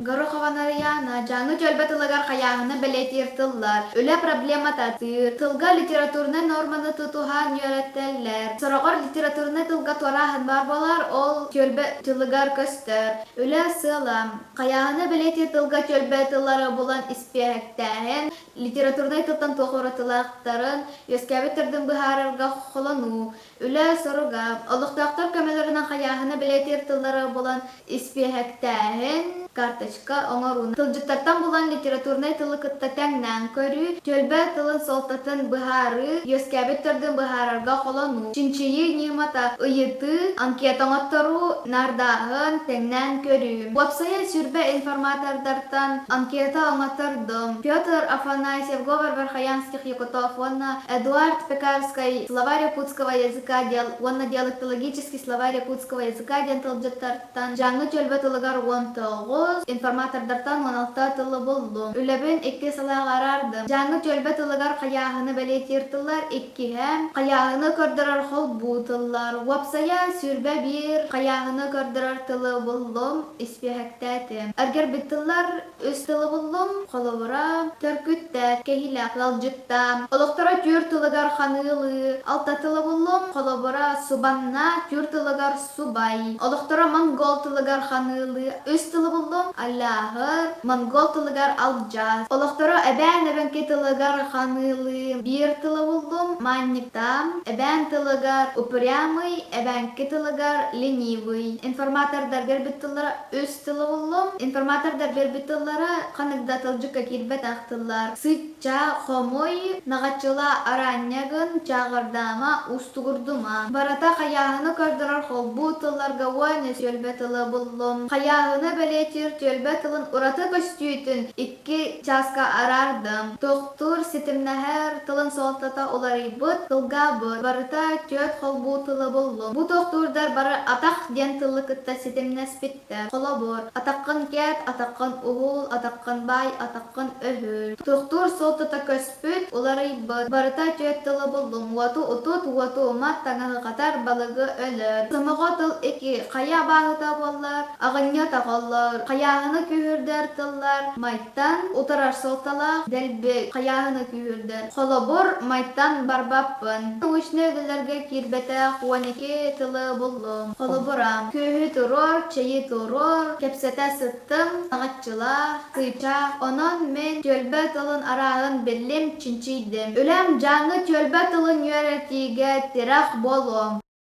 Garo kavanariyana, janı çölbe tılgar kayağını beletir tıllar. Öyle problema tatır. Tılga literatürüne normanı tutuhan yöneteller. Sorokor literatürüne tılga torahan barbalar ol çölbe tılgar köster. Öyle sığlam. Kayağını beletir tılga çölbe tıllara bulan ispiyekten. Literatürüne tutan tohuru tılaktarın. Yöskabettirdim bihararga kolonu. Öyle soruga. Oluqtaqtar kömelerinden kayağını beletir tıllara bulan ispiyekten. Карточка оңоруна. Тылжыттартан булан литературный тылы кыттатаңнан көрү, төлбө тылын солтатын быхары, йөскәбит төрдүн быхарарга колону. Чинчийи нимата ыйыты, анкетоңоттору нардахын теңнан көрү. Вебсайт сүрбе информатордартан анкета оңотордум. Петр Афанасьев, Говор Верхоянских Якутов, Вонна Эдуард Пекарский, словарь якутского языка, Вонна диалектологический словарь якутского языка, ден тылжыттартан, жаңы төлбө тылыгар он тоғыз, информатордартан 16 тылы болдум. Үлебен 2 сылаға арардым. Жаңы төлбе тылыгар каяғыны бәлетер тыллар 2 һәм каяғыны көрдірар хол бу тыллар. Вапсая сүрбе 1 каяғыны көрдірар тылы болдум. Испехектәтім. Әргер бит тыллар өз тылы болдум. Қолыбыра, төркүттәт, кехиләк, лалжытта. Олықтара тюр тылыгар ханылы. Алта тылы болдум. Қолыбыра субанна, тюр тылыгар субай. Олықтара монгол тылыгар ханылы. Өз тылы болдум. Аллахыр, монгол тылыгар алджаз. Олохторо эбен тылыгар ханылы. Бир тылы булдум, манниктам. Эбен тылыгар упрямый, эбен тылыгар ленивый. Информатордар бербит тыллара өз тылы булдум. Информатордар бербит тыллара каныгда тылжыкка кирбет ахтыллар. Сытча, хомой, нагачыла араннягын, чагырдама, устугурдума. Барата каяғыны көрдірар хол. Бу тылларга уайны сөлбе тылы булдум. Каяғыны белетир төлбе тылын ураты көстүйтін 2 часка арардым. Тоқтур сетимнәһәр тылын солтата олары бұт, тылга бұт. Барыта төт қол бұ тылы болдым. Бұ тоқтурдар бары атақ ден тылы кытта сетимнәс бітті. Қола бұр. Атаққын кәт, атаққын уғыл, атаққын бай, атаққын өһүл. Тоқтур солтата көспүт, олары бұт. Барыта төт тылы болдым. Уату утут, уату умат, таңағы қатар балығы өлір. Сымыға тыл 2 қая бағыта болар, ағыня тағалар. Каяғыны күйірдер тыллар, майттан утарар солталақ, дәлбе каяғыны күйірдер. Холобор майттан барбаппын. Үшіне өділерге кирбеті 12 тылы болдым. Холоборам. Күйі турор, чайы турор, кепсете сыттым, ағатчыла, күйча. Онон мен төлбе тылын арағын белім чинчийдім. Үлем жаңы төлбе тылын үйретіге тирах болым.